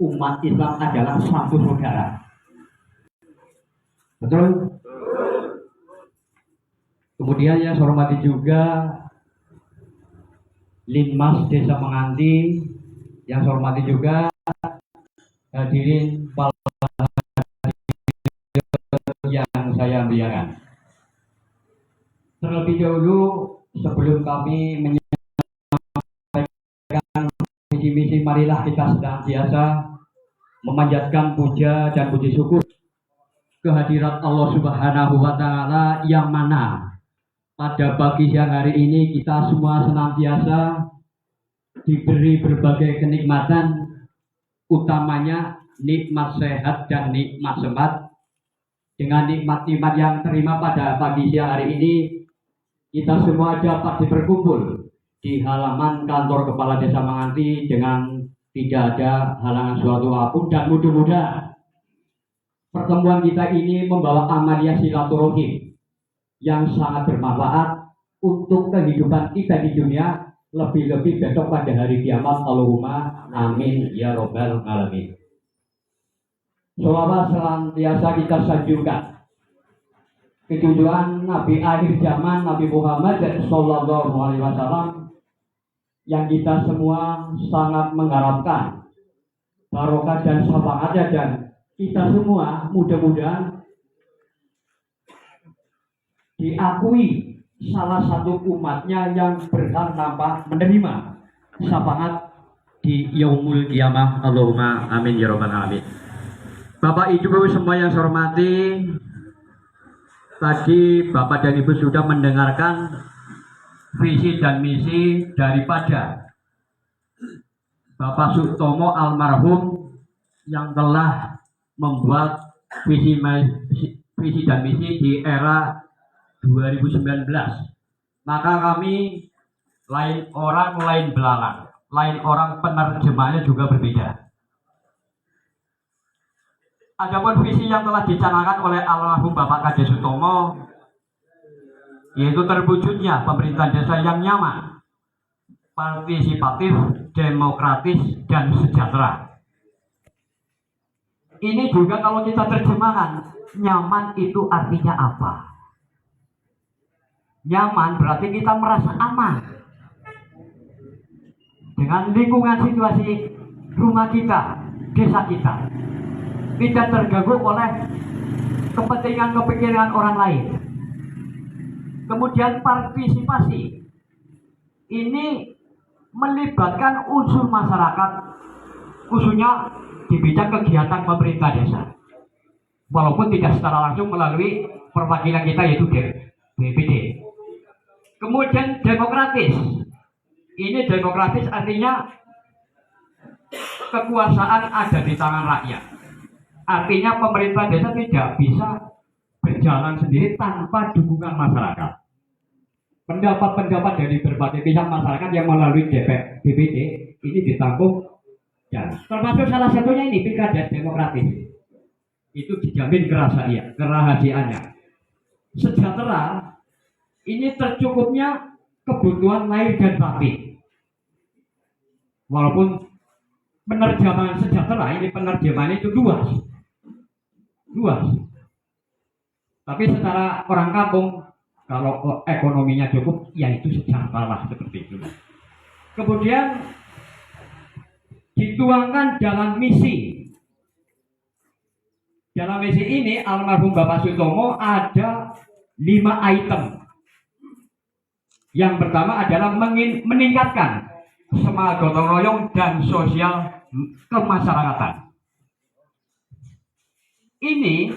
umat Islam adalah satu saudara. Betul? Kemudian yang saya hormati juga Linmas Desa Menganti, yang saya hormati juga hadirin yang saya muliakan. Terlebih dahulu sebelum kami menyampaikan visi-misi, marilah kita senantiasa memanjatkan puja dan puji syukur kehadirat Allah Subhanahu wa Ta'ala, yang mana pada pagi siang hari ini kita semua senantiasa diberi berbagai kenikmatan, utamanya nikmat sehat dan nikmat sehat. Dengan nikmat-nikmat yang terima pada pagi siang hari ini, kita semua dapat berkumpul di halaman kantor Kepala Desa Menganti dengan tidak ada halangan suatu apapun, dan mudah-mudahan pertemuan kita ini membawa amaliyah silaturahim yang sangat bermanfaat untuk kehidupan kita di dunia, lebih-lebih besok pada hari kiamat. Allahumma amin ya robbal alamin. Sholawat senantiasa kita sanjungkan kejujuran Nabi akhir zaman, Nabi Muhammad Sallallahu Alaihi Wasallam, yang kita semua sangat mengharapkan barokah dan syafaatnya, dan kita semua mudah-mudahan diakui salah satu umatnya yang berhak tanpa menerima syafaat di yaumul qiyamah. Allahumma amin ya rabbal alamin. Bapak Ibu semua yang saya hormati, tadi Bapak dan Ibu sudah mendengarkan visi dan misi daripada Bapak Sutomo almarhum, yang telah membuat visi dan misi di era 2019. Maka kami lain orang, lain belalang, lain orang, penerjemahnya juga berbeda. Adapun visi yang telah dicanangkan oleh almarhum Bapak Kades Sutomo, yaitu terwujudnya pemerintahan desa yang nyaman, partisipatif, demokratis, dan sejahtera. Ini juga kalau kita terjemahkan, nyaman itu artinya apa? Nyaman berarti kita merasa aman dengan lingkungan situasi rumah kita, desa kita, tidak terganggu oleh kepentingan orang lain. Kemudian partisipasi ini melibatkan unsur masyarakat, khususnya di bidang kegiatan pemerintah desa, walaupun tidak secara langsung melalui perwakilan kita yaitu BPD. Kemudian demokratis, ini demokratis artinya kekuasaan ada di tangan rakyat. Artinya pemerintah desa tidak bisa berjalan sendiri tanpa dukungan masyarakat. Pendapat-pendapat dari berbagai pihak masyarakat yang melalui BPD ini ditampung, dan termasuk salah satunya ini pilkada demokratis. Itu dijamin kerahasiaannya. Sejahtera ini tercukupnya kebutuhan lahir dan batin. Walaupun penerjemahan sejahtera ini, penerjemahan itu luas. Tapi secara orang kampung, kalau ekonominya cukup, ya itu sejahtera lah, seperti itu. Kemudian dituangkan dalam misi. Dalam misi ini almarhum Bapak Sutomo ada 5 item. Yang pertama adalah meningkatkan semangat gotong royong dan sosial kemasyarakatan. Ini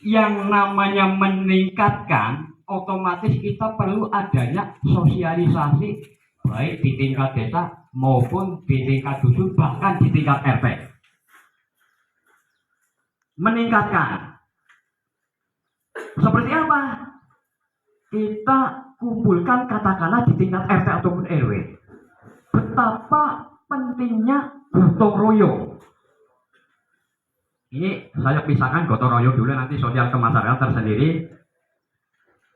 yang namanya meningkatkan, otomatis kita perlu adanya sosialisasi baik di tingkat desa maupun di tingkat dusun, bahkan di tingkat RT. Meningkatkan seperti apa? Kita kumpulkan katakanlah di tingkat RT ataupun RW, betapa pentingnya gotong royong. Ini saya pisahkan gotong royong dulu, nanti sosial kemasyarakatan tersendiri.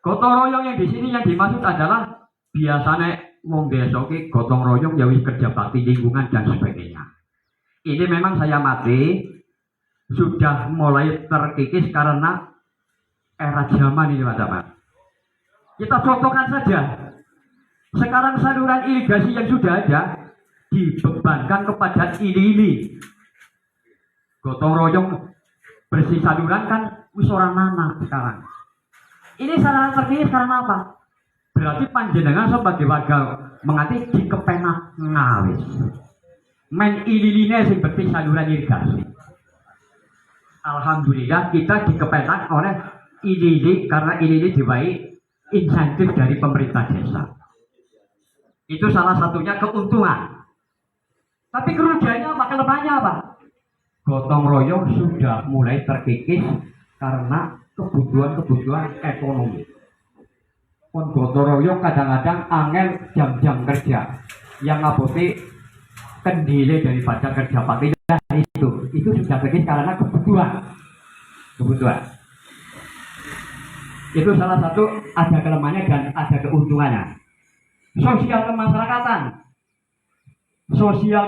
Gotong royong yang di sini yang dimaksud adalah biasanya wong desa ki gotong royong ya wis kerja bakti lingkungan dan sebagainya. Ini memang saya mati sudah mulai terkikis karena era zaman ini, Mas. Kita contohkan saja. Sekarang saluran irigasi yang sudah ada dibebankan kepada ini. Gotong royong bersih saluran kan wis ora mana sekarang. Ini salah terkini karena apa? Berarti panjenengan sebagai warga mengati dikepenak ngawis. Men ililine sing bersih saluran irigasi. Alhamdulillah kita dikepenak oleh ini karena ini diwai insentif dari pemerintah desa. Itu salah satunya keuntungan. Tapi kerugiannya apa? Kelemahannya apa? Gotong royong sudah mulai terkikis karena kebutuhan ekonomi. Pun gotong royong kadang-kadang angel jam-jam kerja yang ngabote kendile daripada kerja pakai itu sudah terkikis karena kebutuhan. Itu salah satu, ada kelemahannya dan ada keuntungannya. Sosial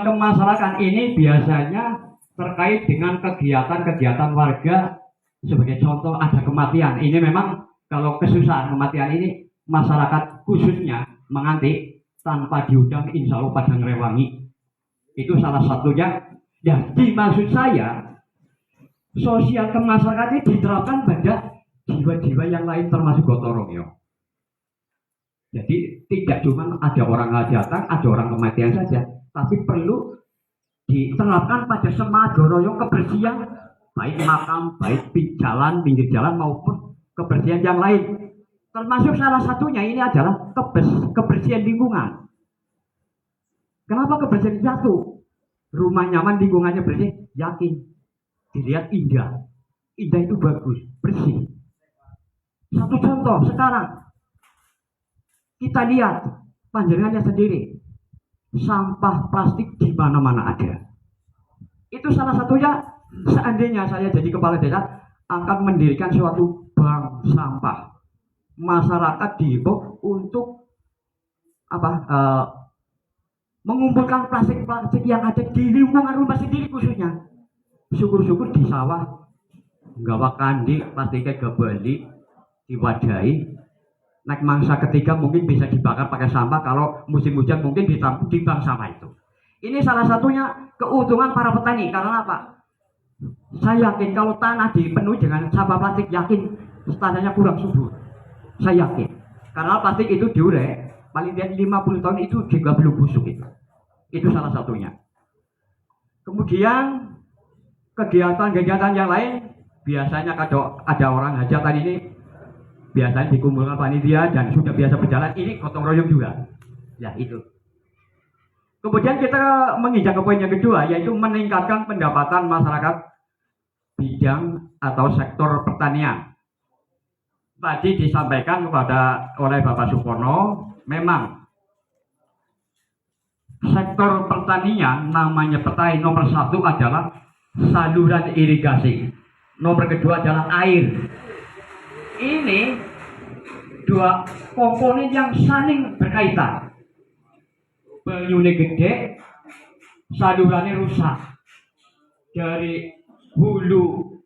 kemasyarakatan ini biasanya terkait dengan kegiatan warga. Sebagai contoh ada kematian. Ini memang kalau kesusahan kematian ini masyarakat khususnya menganti tanpa diundang insya Allah pada ngerewangi. Itu salah satunya. Jadi maksud saya sosial kemasyarakatan ini diterapkan pada jiwa-jiwa yang lain termasuk gotong royong. Jadi tidak cuma ada orang hajatan, ada orang kematian saja, tapi perlu diterapkan pada semangat gotong royong kebersihan, baik makam, baik jalan, pinggir jalan maupun kebersihan yang lain. Termasuk salah satunya ini adalah kebersihan lingkungan. Kenapa kebersihan? Satu, rumah nyaman, lingkungannya bersih, yakin dilihat indah itu bagus, bersih. Satu contoh sekarang kita lihat panjenengannya sendiri, sampah plastik di mana-mana ada. Itu salah satunya. Seandainya saya jadi kepala desa akan mendirikan suatu bank sampah, masyarakat dihimbau untuk mengumpulkan plastik-plastik yang ada di lingkungan rumah sendiri khususnya. Syukur-syukur di sawah nggawa kandi plastiknya gabali diwadahi. Naik mangsa ketiga mungkin bisa dibakar pakai sampah, kalau musim hujan mungkin ditampung di bank sampah itu. Ini salah satunya keuntungan para petani. Karena apa? Saya yakin kalau tanah dipenuhi dengan sampah plastik, yakin tanahnya kurang subur. Saya yakin. Karena plastik itu diurek paling tidak 50 tahun itu juga belum busuk itu. Itu salah satunya. Kemudian kegiatan-kegiatan yang lain biasanya kalau ada orang hajatan ini biasanya dikumpulkan panitia dan sudah biasa berjalan, ini gotong royong juga. Ya itu. Kemudian kita menginjak ke poin yang kedua, yaitu meningkatkan pendapatan masyarakat bidang atau sektor pertanian. Tadi disampaikan oleh Bapak Supono, memang sektor pertanian namanya petani nomor satu adalah saluran irigasi. Nomor kedua adalah air. Ini dua komponen yang saling berkaitan. Banyune gede, salurannya rusak. Dari hulu,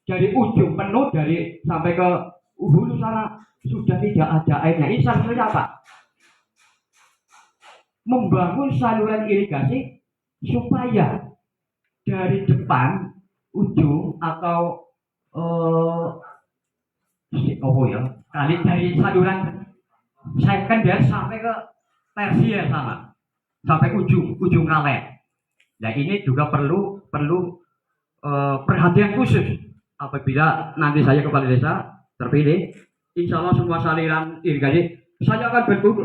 dari ujung penuh, sampai ke hulu sana sudah tidak ada airnya. Ini salurannya apa? Membangun saluran irigasi supaya dari depan ujung atau kali dari saluran sekunder sampai ke tersier sama, sampai ujung kali. Nah ini juga perlu perhatian khusus apabila nanti saya kepala desa terpilih. Insya Allah semua saluran irigasi saya akan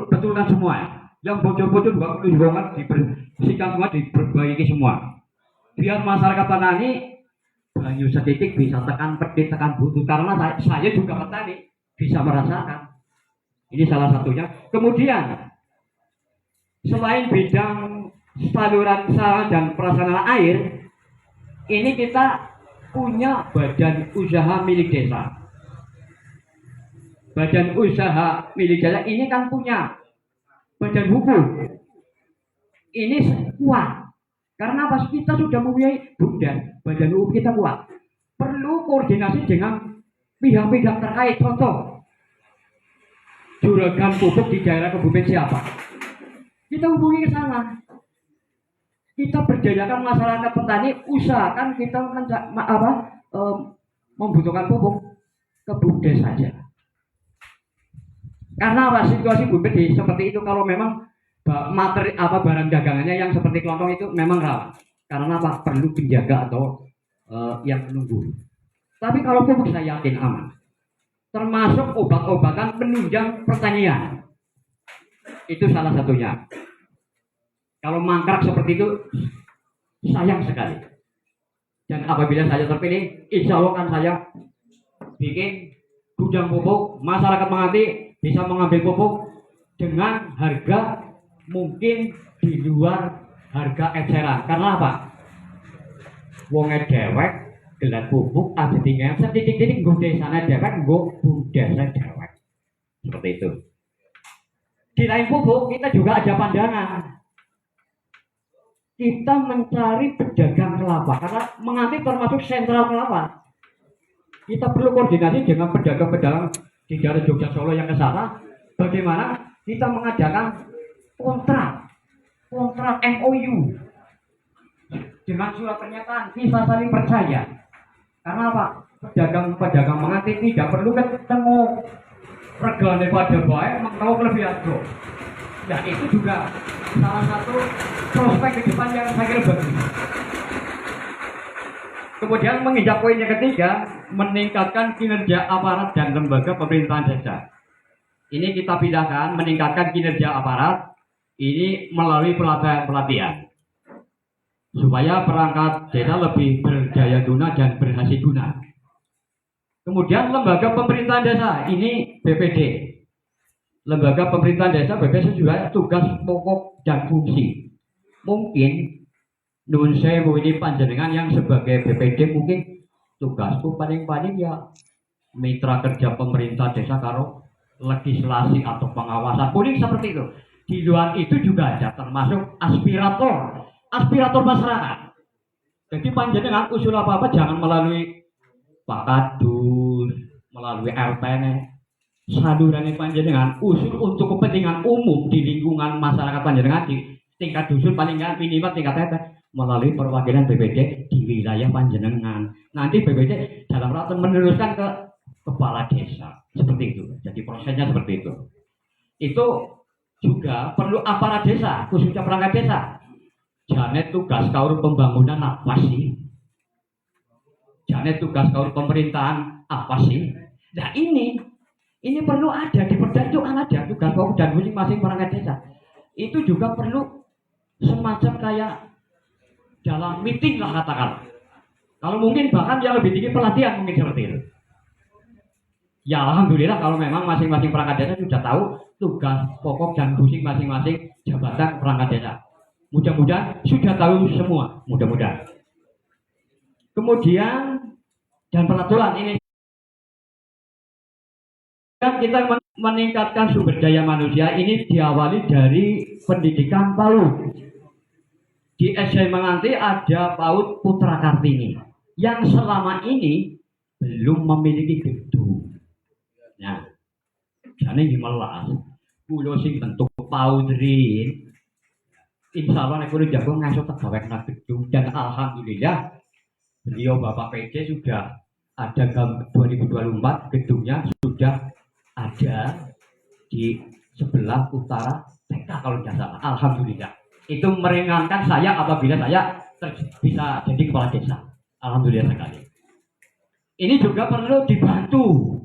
betulkan semua. Yang bocor-bocor juga dibersihkan semua, diperbaiki semua. Biar masyarakat petani banyu sedikit bisa tekan pedit, tekan butuh. Karena saya juga petani, bisa merasakan. Ini salah satunya. Kemudian selain bidang saluran dan prasarana air, ini kita punya badan usaha milik desa. Badan usaha milik desa ini kan punya badan hukum. Ini kuat Karena pas kita sudah mempunyai bumdes, badan umum kita kuat, perlu koordinasi dengan pihak-pihak terkait. Contoh, juragan pupuk di daerah Kebumen siapa? Kita hubungi ke sana. Kita berdayakan masyarakat petani, usahakan kita membutuhkan pupuk ke bumdes saja. Karena apa? Situasi bumdes seperti itu, kalau memang materi barang dagangannya yang seperti kelontong itu memang rawan. Karena apa? Perlu penjaga atau yang menunggu. Tapi kalau pupuk saya yakin aman. Termasuk obat-obatan penunjang pertanian. Itu salah satunya. Kalau mangkrak seperti itu, sayang sekali. Dan apabila saya terpilih, insya Allah kan saya bikin gudang pupuk, masyarakat mengerti bisa mengambil pupuk dengan harga mungkin di luar harga eceran. Karena apa? Wonge dewek gelar pupuk ada tinggal setitik-titik nggo desane dewek nggo bumdesane dewek. Seperti itu. Di lain pupuk kita juga ada pandangan. Kita mencari pedagang kelapa karena menganti termasuk sentral kelapa. Kita perlu koordinasi dengan pedagang-pedagang di daerah Jogja Solo yang ke sana. Bagaimana kita mengadakan kontrak MOU dengan surat pernyataan bisa saling percaya. Karena apa? Pedagang menganti tidak perlu ketemu regane pada baik mengkau lebih harga. Ya itu juga salah satu prospek ke depan yang saya kira bagus. Kemudian menginjak poin yang ketiga, meningkatkan kinerja aparat dan lembaga pemerintahan desa. Ini kita pindahkan, meningkatkan kinerja aparat ini melalui pelatihan supaya perangkat desa lebih berdaya guna dan berhasil guna. Kemudian lembaga pemerintahan desa ini BPD. Lembaga pemerintahan desa BPD juga tugas pokok dan fungsi. Mungkin nun sewu ini panjenengan yang sebagai BPD mungkin tugasku paling-paling ya mitra kerja pemerintah desa karo legislasi atau pengawasan kuning seperti itu. Di luar itu juga ada termasuk aspirator masyarakat. Jadi panjenengan usul apa-apa jangan melalui Pak Kadus, melalui RT-nya. Salurannya panjenengan usul untuk kepentingan umum di lingkungan masyarakat panjenengan di tingkat dusun paling nggak minimal tingkat RT melalui perwakilan BPD di wilayah panjenengan. Nanti BPD dalam rangka meneruskan ke kepala desa seperti itu. Jadi prosesnya seperti itu. Itu juga perlu aparat desa khususnya perangkat desa. Janet tugas kaur pembangunan apa sih? Janet tugas kaur pemerintahan apa sih? Nah ini perlu ada di perda itu kan ada tugas kaur dan masing-masing perangkat desa. Itu juga perlu semacam kayak dalam meeting lah katakan. Kalau mungkin bahkan yang lebih tinggi pelatihan mungkin seperti itu. Ya alhamdulillah kalau memang masing-masing perangkat desa sudah tahu tugas pokok dan fungsi masing-masing jabatan perangkat desa. Mudah-mudahan sudah tahu semua, mudah-mudahan. Kemudian dan peraturan ini kan kita meningkatkan sumber daya manusia ini diawali dari pendidikan PAUD. Di SMA nanti ada PAUD Putra Kartini yang selama ini belum memiliki gedung. Nah, jadi melas, pulau sing bentuk PAUD rin. Insya Allah nek kulo jago ngasuh tegawek nang gedung dan alhamdulillah beliau Bapak PJ sudah ada 2024 gedungnya sudah ada di sebelah utara TK kalau tidak salah. Alhamdulillah. Itu meringankan saya apabila saya bisa jadi kepala desa. Alhamdulillah sekali. Ini juga perlu dibantu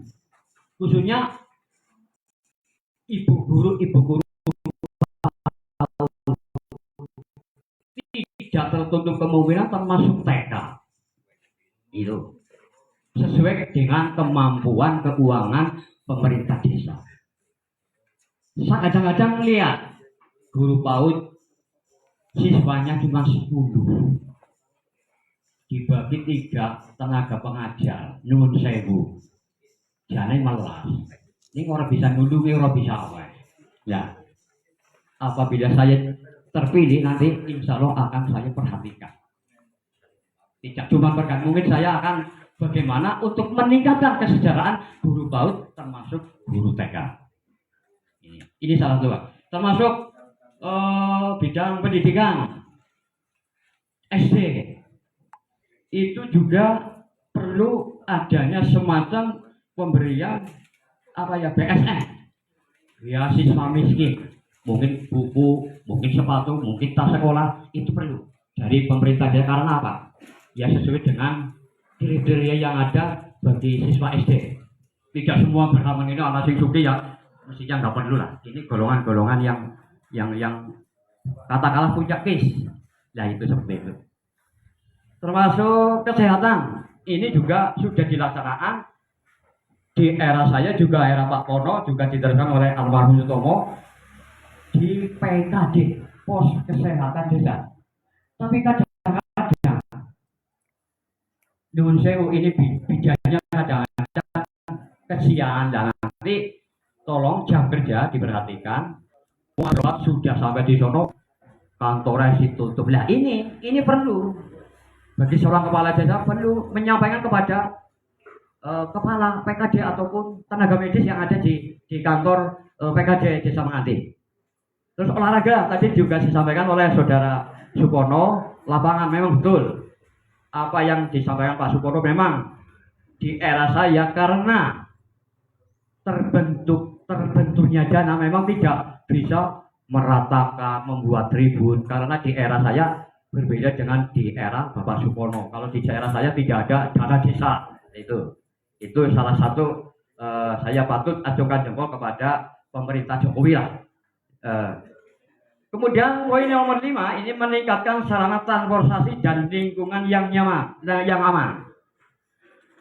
khususnya ibu guru tidak tertutup kemungkinan termasuk TK itu sesuai dengan kemampuan keuangan pemerintah desa. Saya kadang-kadang lihat guru PAUD siswanya cuma 10 dibagi 3 tenaga pengajar nuwun sewu jane melas ini orang bisa nulungi orang bisa apa ya apabila saya terpilih nanti insya Allah akan saya perhatikan. Tidak cuma perhatikan, mungkin saya akan bagaimana untuk meningkatkan kesejahteraan guru PAUD termasuk guru TK. Ini salah satu, termasuk bidang pendidikan SD itu juga perlu adanya semacam pemberian BSN, beasiswa miskin, mungkin buku, mungkin sepatu, mungkin tas sekolah, itu perlu dari pemerintah. Karena apa? Ya sesuai dengan kriteria yang ada bagi siswa SD. Tidak semua bersama ini anak sing suki ya mestinya nggak perlu lah. Ini golongan-golongan yang katakanlah punya case. Nah itu seperti itu. Termasuk kesehatan, ini juga sudah dilaksanakan di era saya, juga era Pak Pono, juga diteruskan oleh almarhum Sutomo di PKD, pos kesehatan desa. Tapi kadang-kadang Nun Sewu ini bidannya kadang-kadang kesian, dan nanti tolong jam kerja diperhatikan. Sudah sampai di sono kantornya ditutup. Nah ini perlu bagi seorang kepala desa, perlu menyampaikan kepada kepala PKD ataupun tenaga medis yang ada di kantor PKD Desa Menganti. Terus olahraga tadi juga disampaikan oleh saudara Supono, lapangan memang betul apa yang disampaikan Pak Supono. Memang di era saya karena terbentuknya dana memang tidak bisa meratakan, membuat tribun, karena di era saya berbeda dengan di era Bapak Supono. Kalau di daerah saya tidak ada dana desa. Itu salah satu saya patut acungkan jempol kepada pemerintah Jokowi lah. Kemudian poin nomor 5 ini meningkatkan sarana transportasi dan lingkungan yang nyaman, yang aman.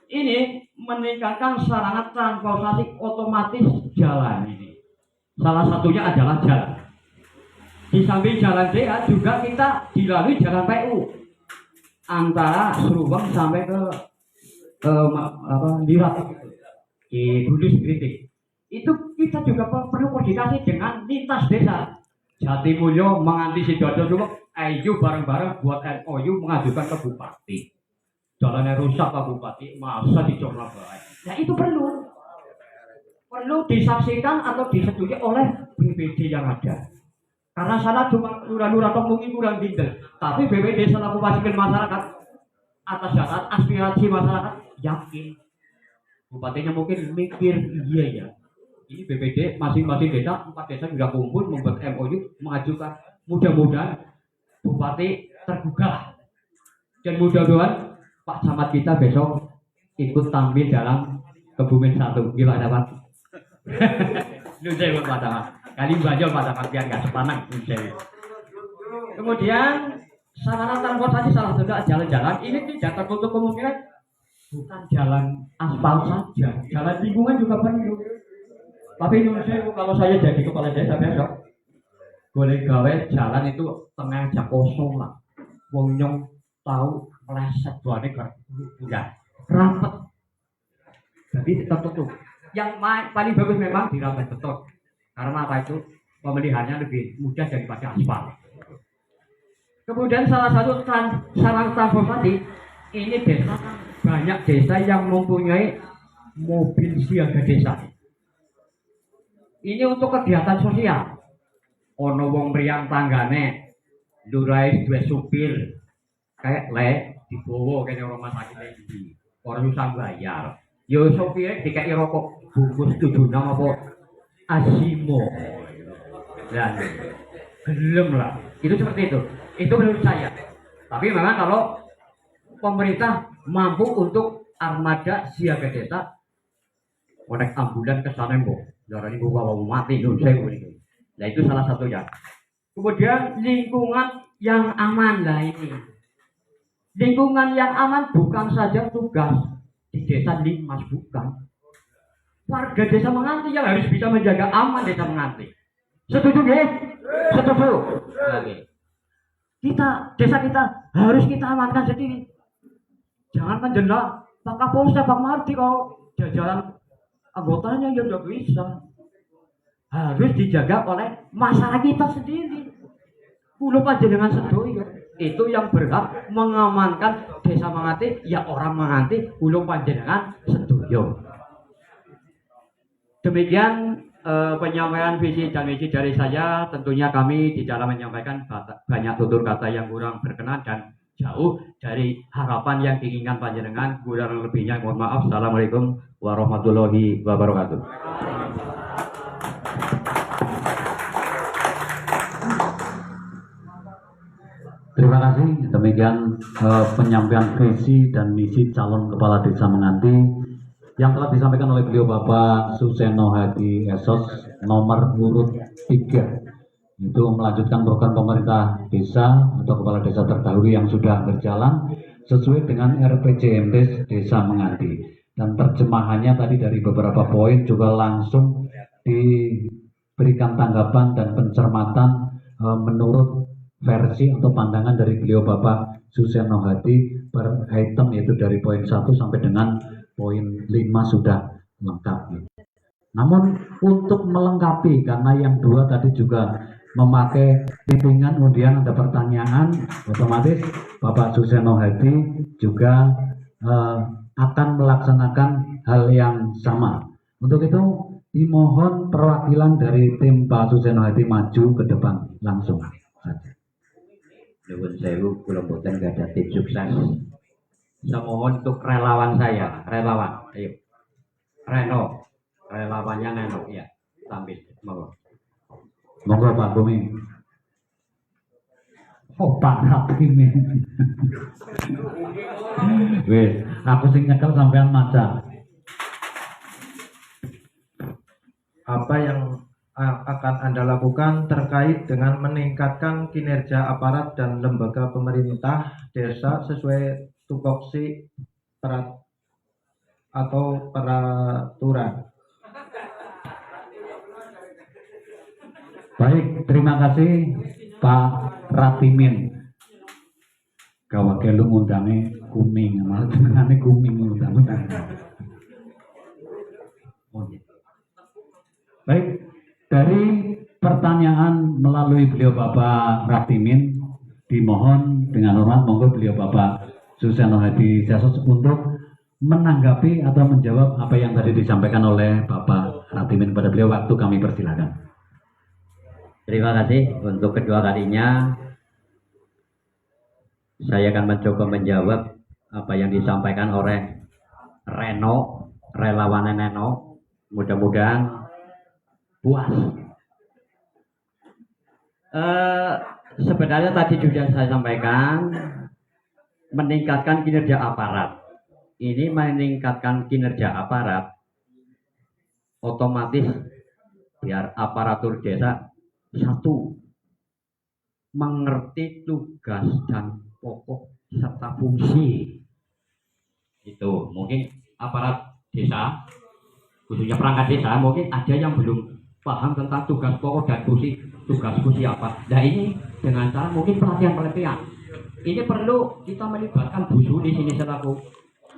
Ini meningkatkan sarana transportasi otomatis jalan ini. Salah satunya adalah jalan. Di samping jalan DA juga kita dilalui jalan PU antara Seruweng sampai ke Lirat di Budus Kritik. Itu kita juga perlu koordinasi dengan lintas desa. Jatimulyo Menganti Sidoarjo Suweng, ayo bareng-bareng buat MOU mengajukan ke Bupati. Jalannya rusak Pak Bupati, masa dicoba baik. Nah itu perlu disaksikan atau disetujui oleh BPD yang ada. Karena sana cuma lurah-lurah atau mungkin kurang dindel, tapi BPD selaku wakil masyarakat atas dasar aspirasi masyarakat yakin bupatinya mungkin mikir iya ya. Ini BPD masing-masing desa, 4 desa juga kumpul membuat MOU mengajukan. Mudah-mudahan bupati tergugah dan mudah-mudahan Pak Camat kita besok ikut tampil dalam Kebumen 1. Gimana Pak? Lu saya Pak Camat. Kali belajar Pak Camat biar nggak sepanang. Kemudian sarana transportasi salah satu jalan-jalan ini tidak tertutup kemungkinan bukan jalan aspal saja, jalan lingkungan juga perlu. Tapi Indonesia kalau saya jadi kepala desa besok boleh gawe jalan itu tengah aja kosong lah. Wong nyong tahu meleset buahnya enggak rapat. Jadi tertutup. Yang paling bagus memang dirapat betul. Karena apa itu? Pemeliharaannya lebih mudah daripada aspal. Kemudian salah satu sarana transportasi ini desa, banyak desa yang mempunyai mobil siaga desa. Ini untuk kegiatan sosial. Ono wong mriyang tanggane, lurai dua supir, kayak dibawa kene rumah sakit iki. Ora usah bayar. Yo supire dikai rokok bungkus 76 apa Asimo. Dan gelem lah. Itu seperti itu. Itu menurut saya. Tapi memang kalau pemerintah mampu untuk armada siaga desa, konek ambulan ke sana mbok. Darah ini bawa mati dulu saya ini. Nah itu salah satunya. Kemudian lingkungan yang aman lah ini. Lingkungan yang aman bukan saja tugas di desa Limas, bukan. Warga desa Menganti yang harus bisa menjaga aman desa Menganti. Setuju nggih? Setuju. Oke. Desa kita harus kita amankan sendiri. Jangan menjelak Pak Kapolsek, Pak Mardi kalau jajaran anggotanya yang tidak bisa. Harus dijaga oleh masyarakat kita sendiri. kula panjenengan sedoyo. Itu yang berhak mengamankan desa Mangati, ya orang Mangati, kula panjenengan sedoyo. Demikian penyampaian visi dan misi dari saya. Tentunya kami di dalam menyampaikan banyak tutur kata yang kurang berkenan dan jauh dari harapan yang diinginkan panjenengan. Kurang lebihnya mohon maaf. Assalamualaikum warahmatullahi wabarakatuh. Terima kasih. Demikian penyampaian visi dan misi calon kepala desa Menganti yang telah disampaikan oleh beliau Bapak Suseno Hadi Esos nomor urut 3. Itu melanjutkan program pemerintah desa atau kepala desa terdahulu yang sudah berjalan sesuai dengan RPJMD Desa Menganti. Dan terjemahannya tadi dari beberapa poin juga langsung diberikan tanggapan dan pencermatan menurut versi atau pandangan dari beliau Bapak Suseno Hadi per item, yaitu dari poin 1 sampai dengan poin 5 sudah lengkap. Namun untuk melengkapi, karena yang 2 tadi juga memakai bimbingan kemudian ada pertanyaan, otomatis Bapak Suseno Hadi juga akan melaksanakan hal yang sama. Untuk itu dimohon perwakilan dari tim Pak Suseno Hadi maju ke depan langsung saja. Nuwun sewu, kula mboten gadah tim sukses. Semohon untuk relawan saya, relawan. Ayo. Reno, relawannya Neno ya. Tampil, monggo. Monggo Pak Bumi. Oh Pak Hakim. Wes, aku sing nyekel sampean maca. Apa yang akan Anda lakukan terkait dengan meningkatkan kinerja aparat dan lembaga pemerintah desa sesuai tupoksi atau peraturan? Baik, terima kasih Pak Ratimin. Kawake lu ngundange Kuming, malah jenengane Kuming ngundang. Baik, dari pertanyaan melalui beliau Bapak Ratimin, dimohon dengan hormat monggo beliau Bapak Suseno Hadi Esos untuk menanggapi atau menjawab apa yang tadi disampaikan oleh Bapak Ratimin kepada beliau. Waktu kami persilakan. Terima kasih. Untuk kedua kalinya saya akan mencoba menjawab apa yang disampaikan oleh Reno, relawan Neno. Mudah-mudahan puas. Sebenarnya tadi sudah saya sampaikan meningkatkan kinerja aparat. Ini meningkatkan kinerja aparat, otomatis biar aparatur desa satu mengerti tugas dan pokok serta fungsi. Itu mungkin aparat desa, khususnya perangkat desa, mungkin ada yang belum paham tentang tugas pokok dan fungsi, tugas apa. Nah ini dengan cara mungkin pelatihan. Ini perlu kita melibatkan Bu Suli di sini selaku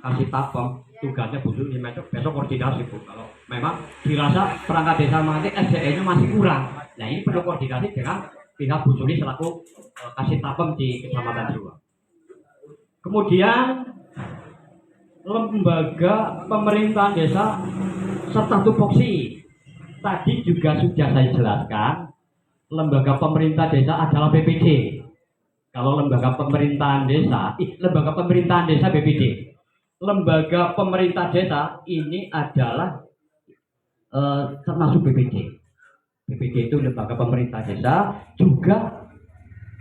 kasih tapem, tugasnya Bu Suli besok koordinasi Bu. Kalau memang dirasa perangkat desa Menganti SDM-nya masih kurang, nah ini perlu koordinasi dengan pihak Bu Suli selaku kasih tapem di Kecamatan Jua. Kemudian lembaga pemerintahan desa serta tupoksi. Tadi juga sudah saya jelaskan, lembaga pemerintah desa adalah BPD. Kalau lembaga pemerintahan desa, BPD. Lembaga pemerintah desa ini adalah termasuk BPD. BPD itu lembaga pemerintah desa, juga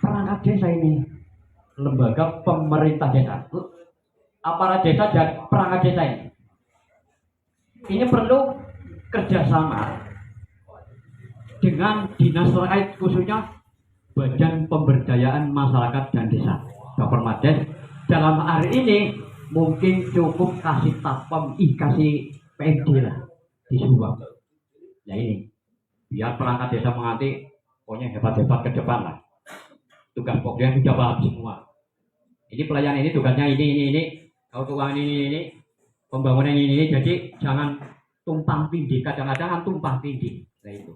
perangkat desa ini. Lembaga pemerintah desa. Aparat desa dan perangkat desa ini. Ini perlu kerjasama dengan dinas terkait, khususnya Badan Pemberdayaan Masyarakat dan Desa Bapermades. Dalam hari ini mungkin cukup kasih tapem, kasih PMD lah disuap. Nah ini biar perangkat desa Menganti pokoknya hebat-hebat ke depan lah. Tugas pokoknya sudah paham semua. Ini pelayan ini tugasnya ini, keuangan ini, pembangunan ini. Jadi jangan tumpang tindih. Kadang-kadang kan tumpang tindih. Nah itu.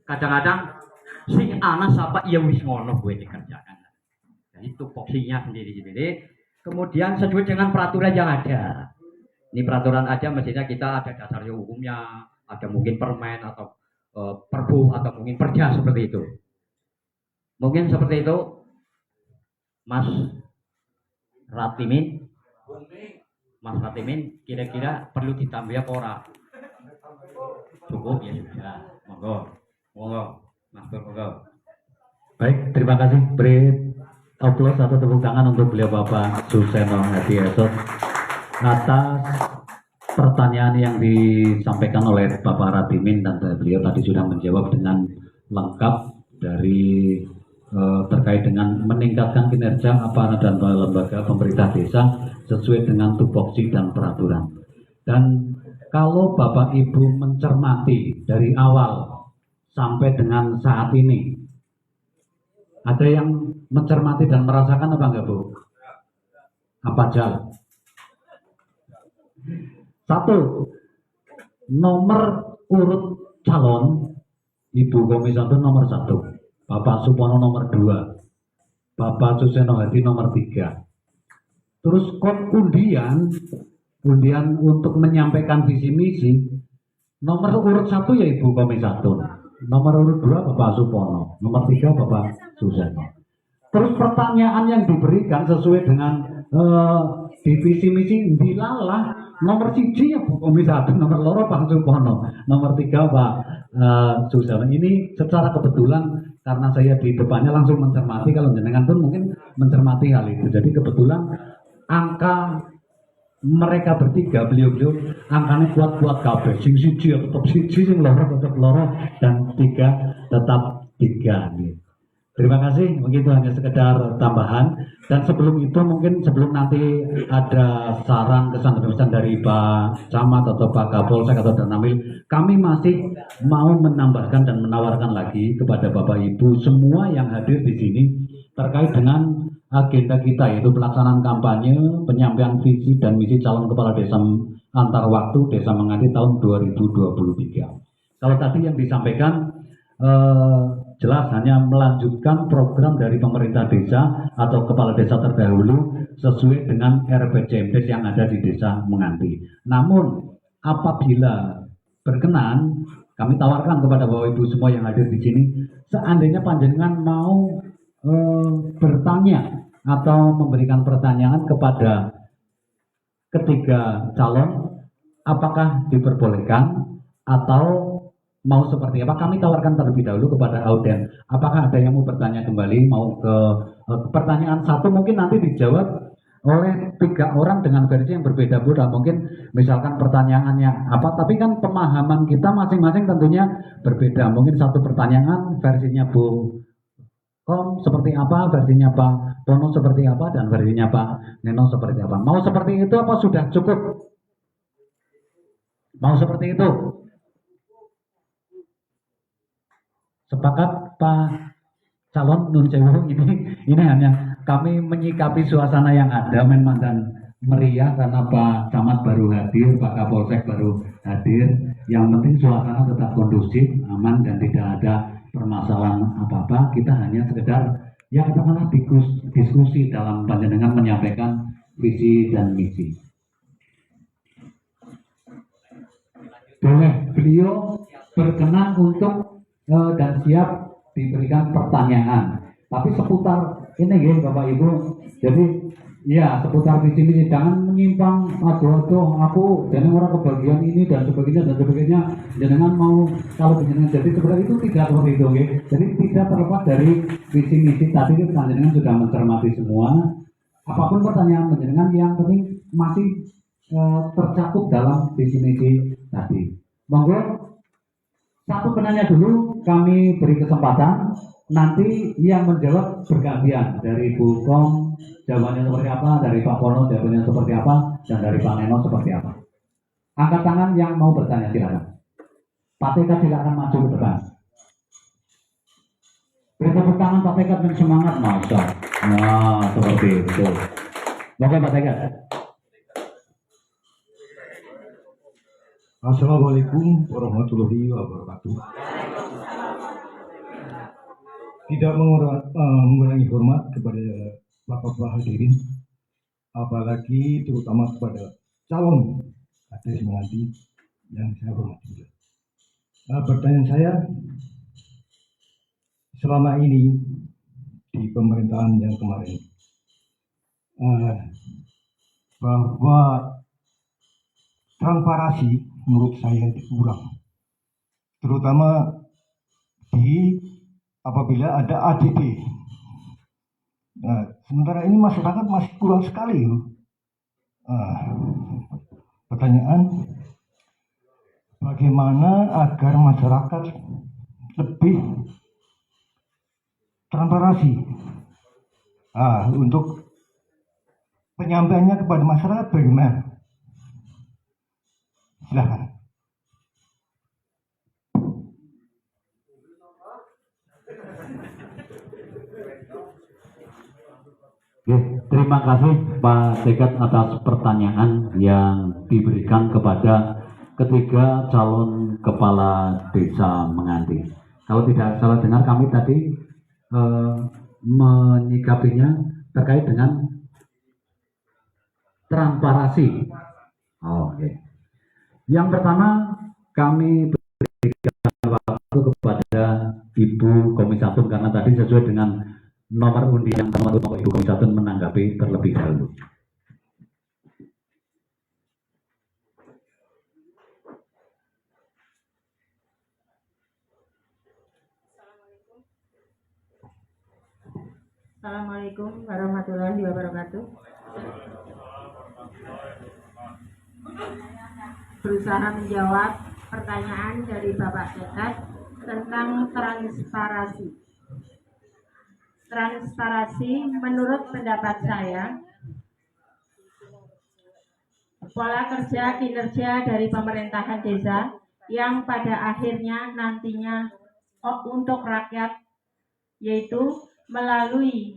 Kadang-kadang Sing ana sapa ya wis ngono gue dikerjakan. Jadi tupoksinya sendiri-sendiri. Kemudian sesuai dengan peraturan yang ada. Ini peraturan aja mestinya kita ada dasar hukumnya, ada mungkin permen atau perbu atau mungkin perda seperti itu. Mungkin seperti itu, Mas Ratimin. Mas Ratimin, kira-kira perlu ditambah apa ora? Cukup ya sudah. Monggo, monggo, Mas Pur, monggo. Baik, terima kasih. Beri aplaus atau tepuk tangan untuk beliau Bapak Suseno Hadi Esos atas pertanyaan yang disampaikan oleh Bapak Ratimin, dan beliau tadi sudah menjawab dengan lengkap dari terkait dengan meningkatkan kinerja aparat dan lembaga pemerintah desa sesuai dengan tupoksi dan peraturan. Dan kalau Bapak Ibu mencermati dari awal sampai dengan saat ini, ada yang mencermati dan merasakan apa enggak, Bu? Apa aja? Satu, nomor urut calon Ibu Komisaris nomor 1, Bapak Supono nomor 2, Bapak Suseno Hadi nomor 3. Terus kod undian untuk menyampaikan visi misi, nomor urut 1 ya Ibu Komisaris, nomor urut 2 Bapak Supono, nomor 3 Bapak Suseno. Terus pertanyaan yang diberikan sesuai dengan divisi misi dilalah. Nomor 1 ya Bu Komisaris, nomor 2 Pak Supono, nomor 3 Pak Suseno. Ini secara kebetulan karena saya di depannya langsung mencermati, kalau jenengan pun mungkin mencermati hal itu. Jadi kebetulan angka mereka bertiga, beliau angkanya kuat kabeh. Sing siji ya tetap siji, sing loro tetap loro, dan 3 tetap 3 nih. Terima kasih, mungkin itu hanya sekedar tambahan. Dan sebelum itu mungkin sebelum nanti ada saran kesan dan pesan dari Pak Camat atau Pak Kapolsek atau Danamil, kami masih mau menambahkan dan menawarkan lagi kepada Bapak Ibu semua yang hadir di sini terkait dengan agenda kita, yaitu pelaksanaan kampanye penyampaian visi dan misi calon kepala desa antar waktu Desa Menganti tahun 2023. Kalau tadi yang disampaikan jelas hanya melanjutkan program dari pemerintah desa atau kepala desa terdahulu sesuai dengan RPJMD yang ada di Desa Menganti. Namun apabila berkenan, kami tawarkan kepada Bapak Ibu semua yang hadir di sini, seandainya panjenengan mau bertanya atau memberikan pertanyaan kepada ketiga calon, apakah diperbolehkan atau mau seperti apa? Kami tawarkan terlebih dahulu kepada audien. Apakah ada yang mau bertanya kembali, mau ke pertanyaan satu mungkin nanti dijawab oleh 3 orang dengan versi yang berbeda-beda. Mungkin misalkan pertanyaannya apa, tapi kan pemahaman kita masing-masing tentunya berbeda. Mungkin satu pertanyaan versinya Bu Kom seperti apa, versinya Pak Pono seperti apa, dan versinya Pak Neno seperti apa. Mau seperti itu apa sudah cukup? Mau seperti itu? Sepakat Pak calon nun sewu, ini hanya kami menyikapi suasana yang ada memang dan meriah karena Pak Camat baru hadir, Pak Kapolsek baru hadir. Yang penting suasana tetap kondusif, aman, dan tidak ada permasalahan apa-apa. Kita hanya sekedar ya katakanlah diskusi dalam panjenengan menyampaikan visi dan misi. Boleh beliau berkenan untuk dan siap diberikan pertanyaan, tapi seputar ini ya Bapak Ibu, jadi ya seputar visi misi, jangan menyimpang, aduh aku jangan orang kebagian ini dan sebagainya, jangan mau kalau jenengan jadi seperti itu, tidak seperti itu ya. Jadi tidak terlepas dari visi misi tadi, jenengan sudah mencermati semua, apapun pertanyaan jenengan yang penting masih tercakup dalam visi misi tadi. Monggo satu penanya dulu kami beri kesempatan, nanti yang menjawab bergantian, dari Bu Kom jawabannya seperti apa, dari Pak Pono jawabannya seperti apa, dan dari Pak Neno seperti apa. Angkat tangan yang mau bertanya silakan. Pak Tekat silakan maju ke depan. Beri tepuk tangan Pak Tekat yang semangat, masa. Nah seperti itu. Oke Pak Tekat. Assalamualaikum warahmatullahi wabarakatuh. tidak mengurangi hormat kepada Bapak hadirin, apalagi terutama kepada calon kades menanti yang saya hormati. Pertanyaan saya, selama ini di pemerintahan yang kemarin, bahwa transparansi menurut saya kurang, terutama apabila ada ADD. Nah, sementara ini masyarakat masih kurang sekali. Pertanyaan, bagaimana agar masyarakat lebih transparansi untuk penyampaiannya kepada masyarakat bagaimana? Silahkan. Oke, terima kasih Pak Tegat atas pertanyaan yang diberikan kepada ketiga calon kepala desa menganti. Kalau tidak salah dengar, kami tadi menyikapinya terkait dengan transparansi. Oke. Yang pertama, kami berikan waktu kepada Ibu Komisatun karena tadi sesuai dengan nomor undi yang nomor Ibu Komisatun menanggapi terlebih dahulu. Assalamualaikum warahmatullahi wabarakatuh. Berusaha menjawab pertanyaan dari Bapak Tegat tentang transparansi. Transparansi menurut pendapat saya, pola kerja kinerja dari pemerintahan desa yang pada akhirnya nantinya untuk rakyat, yaitu melalui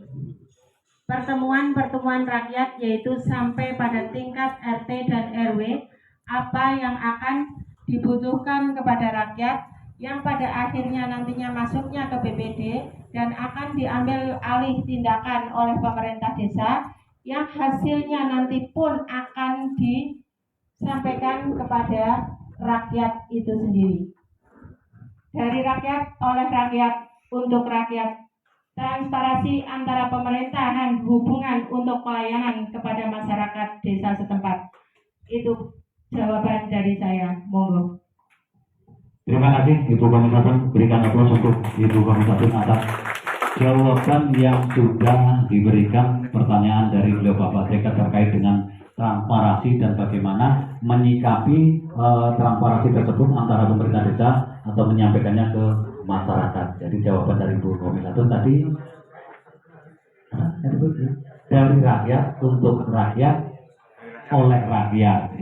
pertemuan-pertemuan rakyat, yaitu sampai pada tingkat RT dan RW, apa yang akan dibutuhkan kepada rakyat yang pada akhirnya nantinya masuknya ke BPD dan akan diambil alih tindakan oleh pemerintah desa, yang hasilnya nanti pun akan disampaikan kepada rakyat itu sendiri. Dari rakyat, oleh rakyat, untuk rakyat. Transparansi antara pemerintahan hubungan untuk pelayanan kepada masyarakat desa setempat. Itu jawaban dari saya. Monggo. Terima kasih Ibu Komisatun, berikan aplaus untuk Ibu Komisatun atas jawaban yang sudah diberikan pertanyaan dari beliau Bapak Tegat terkait dengan transparansi dan bagaimana menyikapi transparansi tersebut antara pemerintah desa atau menyampaikannya ke masyarakat. Jadi jawaban dari Ibu Komisatun tadi dari rakyat untuk rakyat oleh rakyat.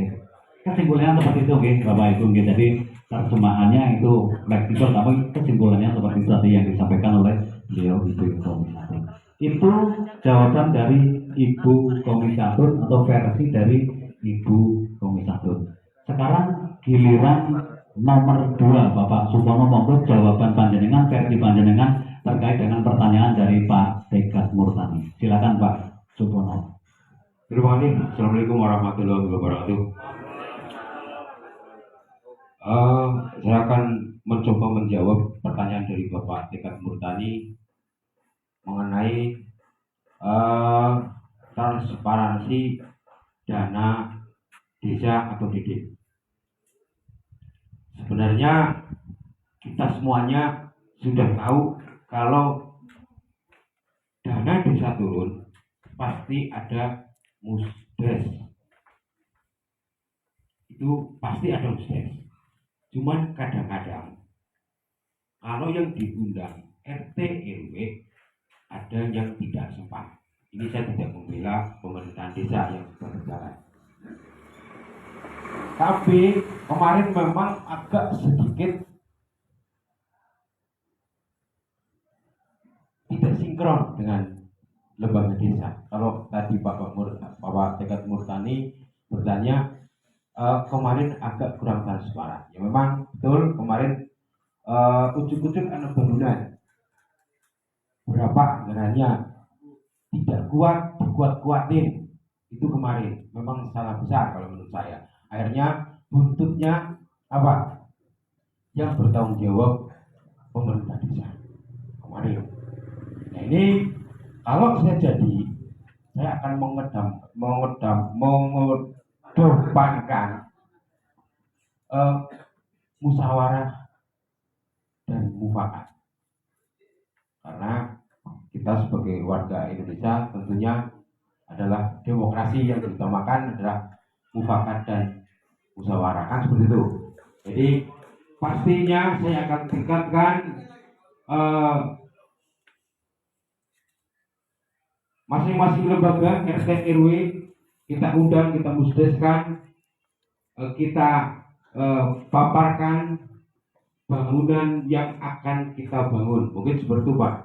Kesimpulannya seperti itu, Bapak Ibu. Jadi terjemahannya itu fleksibel, tapi kesimpulannya seperti itu tadi yang disampaikan oleh beliau Ibu Komisatun. Itu jawaban dari Ibu Komisatun atau versi dari Ibu Komisatun. Sekarang giliran nomor 2, Bapak Supono, monggo jawaban panjenengan, versi panjenengan terkait dengan pertanyaan dari Pak Tegat Murtani. Silakan Pak Supono. Terima kasih. Assalamualaikum warahmatullahi wabarakatuh. Saya akan mencoba menjawab pertanyaan dari Bapak Tegat Murtani mengenai transparansi dana desa atau DD. Sebenarnya kita semuanya sudah tahu kalau dana desa turun pasti ada musdes. Itu pasti ada musdes. Cuman kadang-kadang kalau yang diundang RT RW ada yang tidak sempat. Ini saya tidak membela pemerintahan desa yang sudah berjalan. Tapi kemarin memang agak sedikit tidak sinkron dengan lembaga desa. Kalau tadi Bapak Tegat Murtani bertanya kemarin agak kurang transparan. Ya memang betul kemarin ujuk-ujuk ada bangunan. berapa anggarannya, tidak kuat dikuat-kuatin. Itu kemarin memang salah besar kalau menurut saya. Akhirnya buntutnya apa? Yang bertanggung jawab pemerintah desa kemarin. Nah ini kalau saya jadi, saya akan mengedepankan musyawarah dan mufakat. Karena kita sebagai warga Indonesia tentunya adalah demokrasi yang diutamakan adalah mufakat dan musyawarah, kan seperti itu. Jadi pastinya saya akan tingkatkan masing-masing lembaga RT RW, kita undang, kita musdeskan, kita paparkan bangunan yang akan kita bangun. Mungkin seperti itu Pak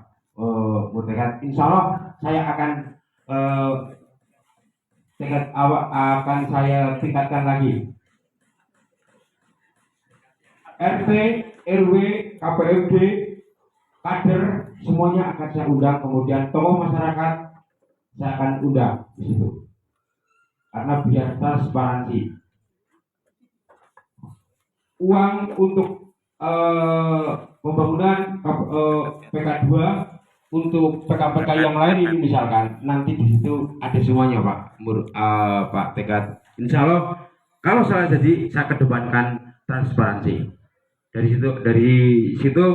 Murtekat. Insya Allah saya akan saya tingkatkan lagi. RT, RW, KPMD, kader semuanya akan saya undang. Kemudian tokoh masyarakat saya akan undang di situ. Karena biar transparansi. Uang untuk pembangunan PK2 untuk PK-PK yang lain ini misalkan nanti di situ ada semuanya Pak Tekat. Insya Allah kalau saya jadi saya kedepankan transparansi. Dari situ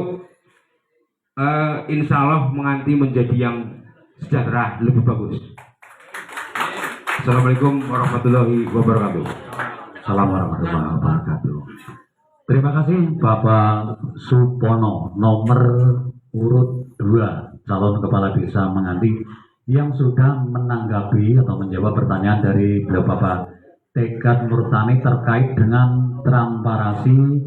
insya Allah menganti menjadi yang sejahtera lebih bagus. Assalamualaikum warahmatullahi wabarakatuh. Assalamualaikum warahmatullahi wabarakatuh. Terima kasih Bapak Supono, nomor urut 2, calon kepala desa Menganti, yang sudah menanggapi atau menjawab pertanyaan dari beliau Bapak Tekat Murtani terkait dengan transparansi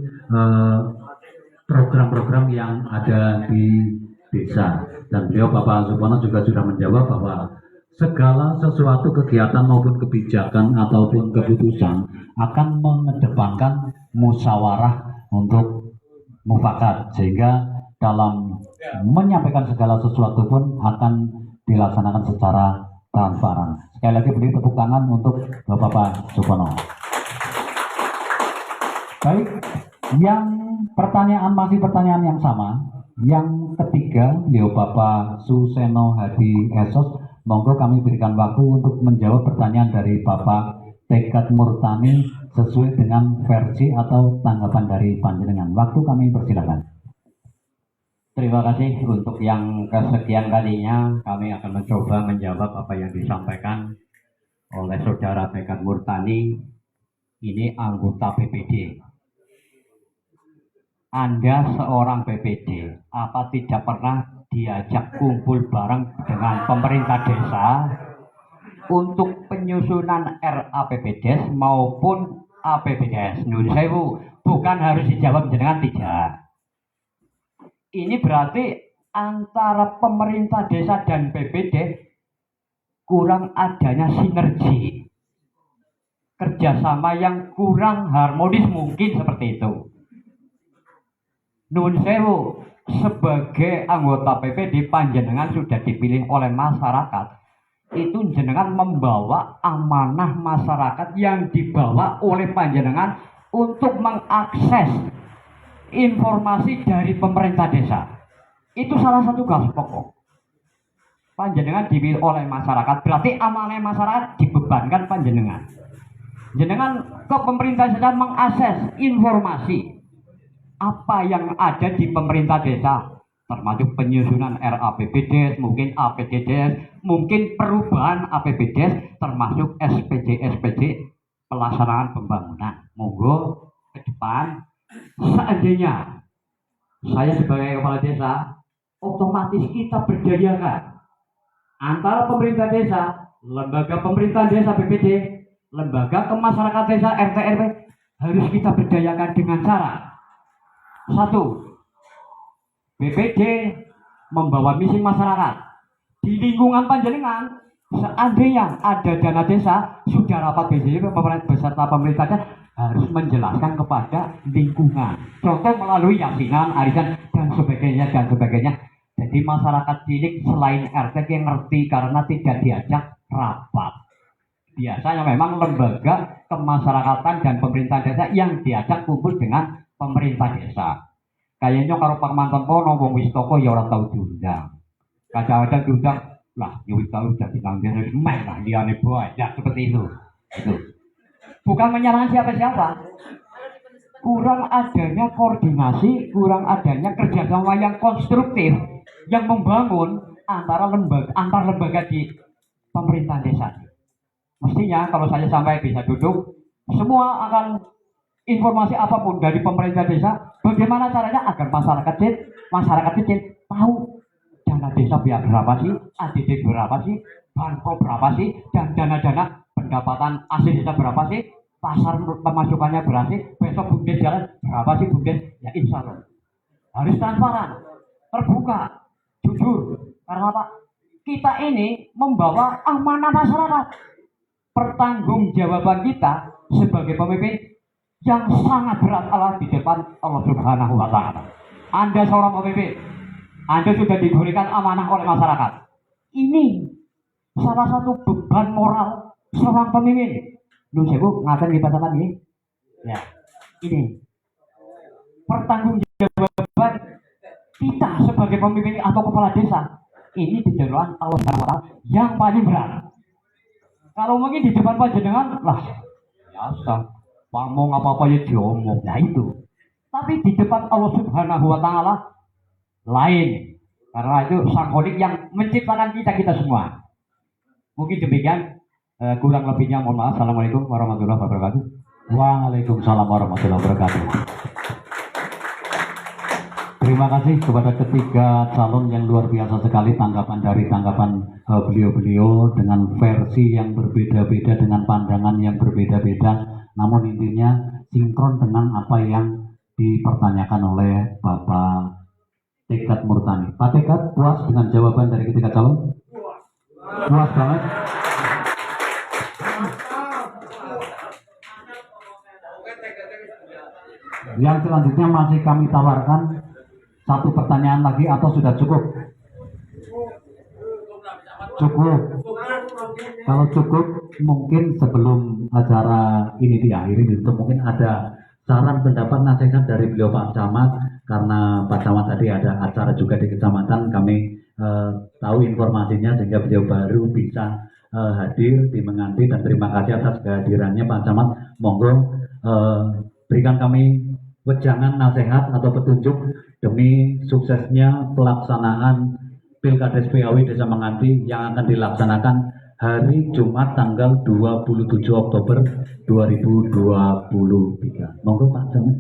program-program yang ada di desa. Dan beliau Bapak Supono juga sudah menjawab bahwa segala sesuatu kegiatan maupun kebijakan ataupun keputusan akan mengedepankan musyawarah untuk mufakat, sehingga dalam menyampaikan segala sesuatu pun akan dilaksanakan secara transparan. Sekali lagi beri tepuk tangan untuk Bapak Supono. Baik, yang masih pertanyaan yang sama. Yang ketiga, beliau Bapak Suseno Hadi Esos. Monggo kami berikan waktu untuk menjawab pertanyaan dari Bapak Tekat Murtani sesuai dengan versi atau tanggapan dari panjenengan. Waktu kami persilakan. Terima kasih. Untuk yang kesekian kalinya kami akan mencoba menjawab apa yang disampaikan oleh Saudara Tekat Murtani. Ini anggota PPD. Anda seorang PPD, apa tidak pernah diajak kumpul bareng dengan pemerintah desa untuk penyusunan RAPBDes maupun APBDes? Nun sewu, bukan harus dijawab jenengan tidak. Ini berarti antara pemerintah desa dan PPD kurang adanya sinergi, kerjasama yang kurang harmonis, mungkin seperti itu. Nun sewu, sebagai anggota PPD panjenengan sudah dipilih oleh masyarakat. Itu jenengan membawa amanah masyarakat yang dibawa oleh panjenengan untuk mengakses informasi dari pemerintah desa. Itu salah satu garis pokok. Panjenengan dipilih oleh masyarakat, berarti amanah masyarakat dibebankan panjenengan. Jenengan ke pemerintah desa mengakses informasi apa yang ada di pemerintah desa, termasuk penyusunan RAPBDes, mungkin APBDes, mungkin perubahan APBDes, termasuk SPJ pelaksanaan pembangunan. Monggo ke depan, seandainya saya sebagai kepala desa, otomatis kita berdayakan antara pemerintah desa, lembaga pemerintah desa BPD, lembaga kemasyarakatan desa RT RW, harus kita berdayakan dengan cara: 1. BPD membawa misi masyarakat di lingkungan panjenengan. Seandainya ada dana desa, sudah rapat BPD beserta pemerintah desa harus menjelaskan kepada lingkungan. Contoh melalui yasinan, arisan dan sebagainya. Jadi masyarakat cilik selain RT yang ngerti karena tidak diajak rapat. Biasanya memang lembaga kemasyarakatan dan pemerintahan desa yang diajak kumpul dengan pemerintah desa. Kayaknya kalau Pak Mantan Pono wong wis toko ya ora tau diundang. Kadang-kadang diundang lah, ya wis tau udah dipanggil meh lah liane banyak seperti itu. Itu. Bukan menyalahkan siapa-siapa. Kurang adanya koordinasi, kurang adanya kerjasama yang konstruktif yang membangun antar lembaga di pemerintahan desa. Mestinya kalau saya sampai bisa duduk, semua akan informasi apapun dari pemerintah desa, bagaimana caranya agar masyarakat kecil tahu dana desa biar berapa sih, ADD berapa sih, banpro berapa sih, dan dana-dana pendapatan asli desa berapa sih, pasar pemasukannya berapa sih, besok bumdes jalan berapa sih bumdes, ya insya Allah harus transparan, terbuka, jujur. Karena apa? Kita ini membawa amanah masyarakat. Pertanggungjawaban kita sebagai pemimpin yang sangat berat adalah di depan Allah Subhanahu wa Ta'ala. Anda seorang pemimpin, Anda sudah diberikan amanah oleh masyarakat. Ini salah satu beban moral seorang pemimpin. Lu sebu ngatain kita sama ini. Ya, ini pertanggungjawaban kita sebagai pemimpin atau kepala desa. Ini di depan Allah Subhanahu wa Ta'ala yang paling berat. Kalau mungkin di depan panjenengan lah biasa, ngomong apa-apa ya diomong, nah itu. Tapi di depan Allah Subhanahu wa Ta'ala lain. Karena itu Sang Kholik yang menciptakan kita semua. Mungkin demikian, kurang lebihnya mohon maaf. Assalamualaikum warahmatullahi wabarakatuh. Waalaikumsalam warahmatullahi wabarakatuh. Terima kasih kepada ketiga calon yang luar biasa sekali tanggapan beliau-beliau dengan versi yang berbeda-beda, dengan pandangan yang berbeda-beda, namun intinya sinkron dengan apa yang dipertanyakan oleh Bapak Tekat Murtani. Pak Tekat, puas dengan jawaban dari ketiga calon? Puas banget. Yang selanjutnya masih kami tawarkan satu pertanyaan lagi atau sudah cukup? Cukup. Kalau cukup, mungkin sebelum acara ini diakhiri, itu mungkin ada saran, pendapat, nasihat dari beliau Pak Camat, karena Pak Camat tadi ada acara juga di kecamatan, kami tahu informasinya sehingga beliau baru bisa hadir di Menganti, dan terima kasih atas kehadirannya Pak Camat. Monggo berikan kami wejangan, nasihat atau petunjuk demi suksesnya pelaksanaan Pilkades PAW Desa Menganti yang akan dilaksanakan hari Jumat tanggal 27 Oktober 2023. Monggo Pak Camat.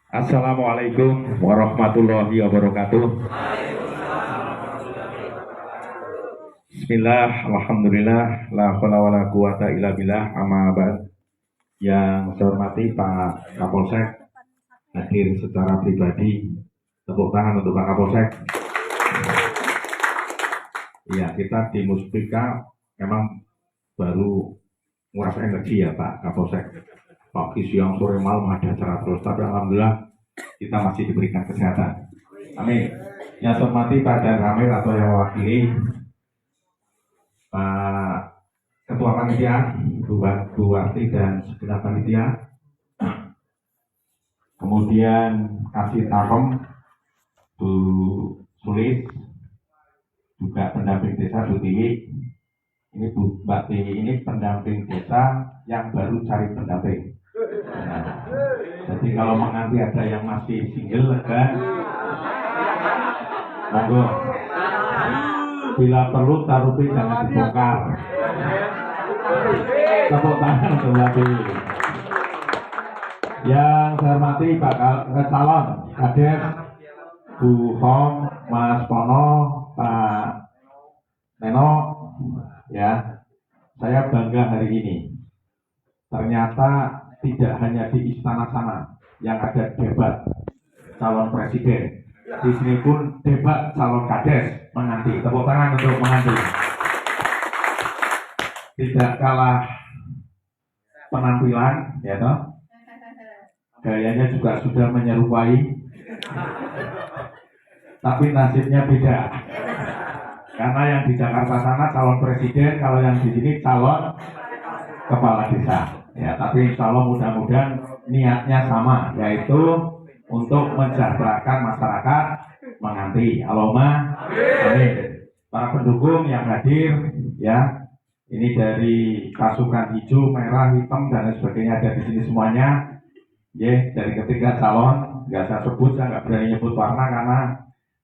Assalamualaikum warahmatullahi wabarakatuh. Bismillah, alhamdulillah, la haula wala quwata illa billah, amma ba'd. Yang saya hormati Pak Kapolsek, hadir secara pribadi, tepuk tangan untuk Pak Kapolsek. Ya, kita di Muspika memang baru nguras energi ya Pak Kapolsek. Pagi, siang, sore, malam ada acara terus, tapi alhamdulillah kita masih diberikan kesehatan. Amin. Yang saya hormati Pak Dan Ramil atau yang mewakili Pak Ketua Panitia, Bu Warti dan segenap panitia. Kemudian Kasih Takom, Bu Sulis, juga pendamping desa Bu Tiwi. Ini Bu Mbak Tiwi ini pendamping desa yang baru cari pendamping. Nah, jadi kalau menganti ada yang masih single kan, monggo. Bila perlu taruhi jangan dibongkar. Tepuk tangan untuk Mbak Tiwi. Yang saya hormati Pak calon Kades, Bu Hong, Mas Pono, Pak Neno, ya, saya bangga hari ini. Ternyata tidak hanya di istana sana yang ada debat calon presiden. Di sini pun debat calon kades menanti. Tepuk tangan untuk menanti. Tidak kalah penampilan, ya toh. Gayanya juga sudah menyerupai, tapi nasibnya beda. Karena yang di Jakarta sana calon presiden, kalau yang di sini calon kepala desa. Ya, tapi insya Allah mudah-mudahan niatnya sama, yaitu untuk mensejahterakan masyarakat menganti. Allahumma amin. Para pendukung yang hadir, ya, ini dari pasukan hijau, merah, hitam dan lain sebagainya ada di sini semuanya. Ya, dari ketiga calon, nggak saya sebut, saya nggak berani nyebut warna karena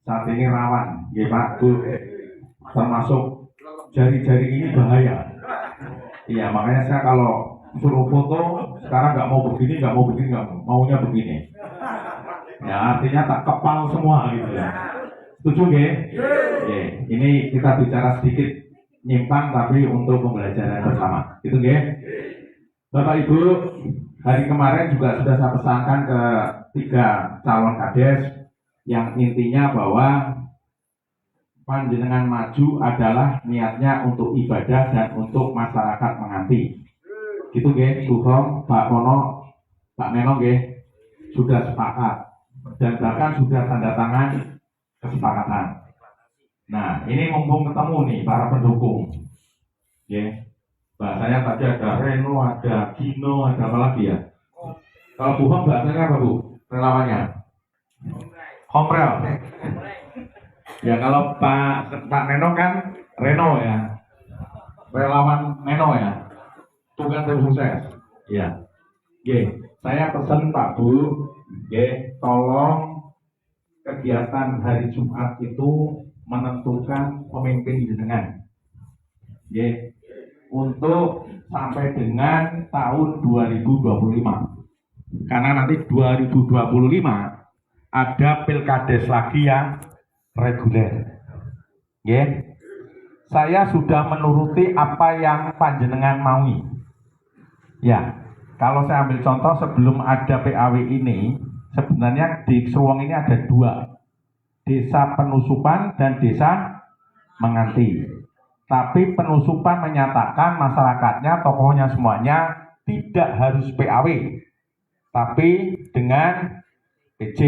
saat ini rawan, ya Pak Bu, termasuk jari-jari ini bahaya. Iya, makanya saya kalau suruh foto sekarang nggak mau begini, nggak mau begini, nggak maunya begini. Ya, artinya tak kepal semua gitu ya. Setuju nggih? Oke, ini kita bicara sedikit nyimpang tapi untuk pembelajaran bersama. Gitu nggih? Bapak Ibu, hari kemarin juga sudah saya pesankan ke 3 calon kades yang intinya bahwa panjenengan maju adalah niatnya untuk ibadah dan untuk masyarakat menganti. Gitu nggih, Bu Hong, Pak Kono, Pak Meno nggih, sudah sepakat dan bahkan sudah tanda tangan kesepakatan. Nah, ini mumpung ketemu nih para pendukung. Ya. Bahasanya tadi ada Reno, ada Gino, ada apa lagi ya? Kalau Bu Hong bahasanya apa Bu? Relawannya? Homrel. Ya kalau Pak Neno kan Reno ya. Relawan Neno ya. Bukan tim sukses. Ya. Oke, saya pesan Pak Bu, oke, tolong kegiatan hari Jumat itu menentukan pemimpin jenengan. Oke. Untuk sampai dengan tahun 2025. Karena nanti 2025 ada pilkades lagi yang reguler. Oke. Saya sudah menuruti apa yang panjenengan maui. Ya, kalau saya ambil contoh sebelum ada PAW ini, sebenarnya di Seruang ini ada 2, desa penusupan dan desa menganti. Tapi penusupan menyatakan masyarakatnya, tokohnya semuanya tidak harus PAW, tapi dengan PJ.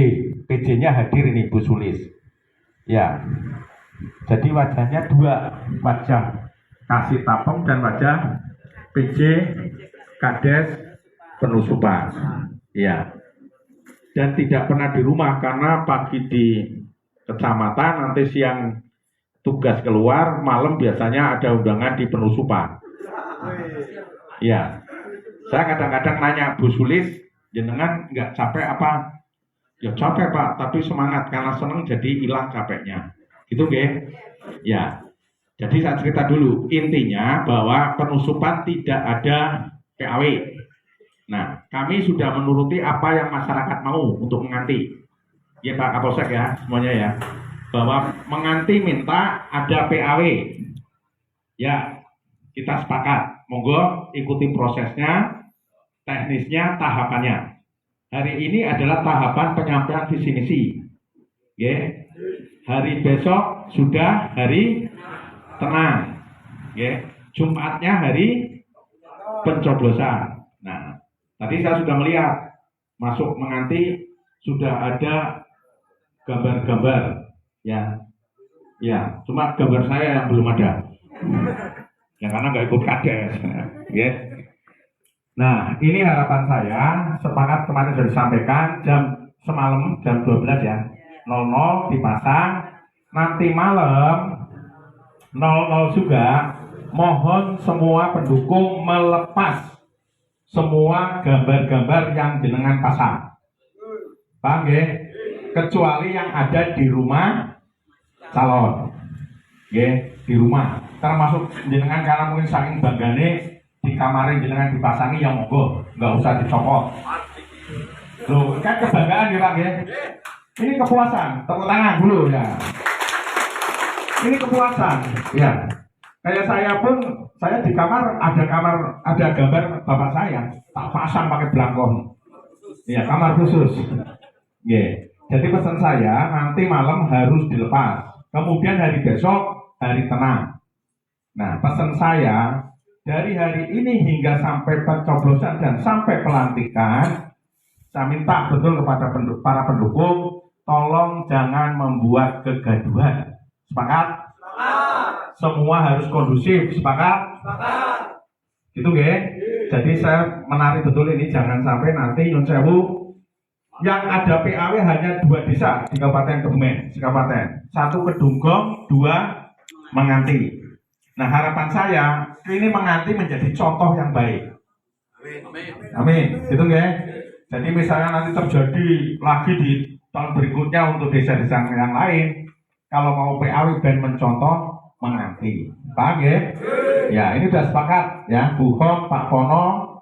PJ-nya hadir ini Bu Sulis. Ya, jadi wajahnya 2, wajah Kasih Tapem dan wajah PJ Kades Penusupan. Ya. Dan tidak pernah di rumah karena pagi di kecamatan, nanti siang tugas keluar, malam biasanya ada undangan di Penusupan. Ya. Saya kadang-kadang nanya Bu Sulis, jenengan nggak capek apa? Ya capek Pak, tapi semangat karena seneng jadi hilang capeknya. Gitu nggih? Ya. Jadi saya cerita dulu, intinya bahwa Penusupan tidak ada PAW. Nah, kami sudah menuruti apa yang masyarakat mau untuk menganti. Ya Pak Kapolsek ya, semuanya ya. Bahwa menganti minta ada PAW. Ya, kita sepakat. Monggo ikuti prosesnya, teknisnya, tahapannya. Hari ini adalah tahapan penyampaian visi misi. Ya. Hari besok sudah hari tenang. Ya. Jumatnya hari pencoblosan. Nah, tadi saya sudah melihat masuk menganti sudah ada gambar-gambar, ya, cuma gambar saya yang belum ada, ya karena nggak ikut kades, ya. Nah, ini harapan saya, sepakat kemarin sudah disampaikan semalam jam 12 ya, 00 dipasang, nanti malam 00 juga. Mohon semua pendukung melepas semua gambar-gambar yang jenengan pasang. Paham ya? Kecuali yang ada di rumah calon. Ya, di rumah. Termasuk jenengan karena mungkin saking banggane di kamarin jenengan dipasangi yang monggo, nggak usah dicopot. Loh, kan kebanggaan ya Pak ya. Ini kepuasan, tepuk tangan dulu ya. Ini kepuasan, ya. Kayak saya pun, saya di kamar, ada gambar bapak saya, tak pasang pakai belangkon. Ya, kamar khusus. Yeah. Jadi pesan saya, nanti malam harus dilepas. Kemudian hari besok, hari tenang. Nah, pesan saya, dari hari ini hingga sampai pencoblosan dan sampai pelantikan, saya minta betul kepada para pendukung, tolong jangan membuat kegaduhan. Sepakat? Semua harus kondusif. Sepakat? Gitu ya. Jadi saya menarik betul ini, jangan sampai nanti Nyun Sewu yang ada PAW hanya 2 desa di Kabupaten Kebumen, sekabupaten. 1 Kedunggong, 2 Menganti. Nah, harapan saya ini Menganti menjadi contoh yang baik. Amin. Gitu ya. Jadi misalnya nanti terjadi lagi di tahun berikutnya untuk desa-desa yang lain, kalau mau PAW dan mencontoh Menganti. Paham ya? Ya, ini sudah sepakat ya, Bu Hom, Pak Pono,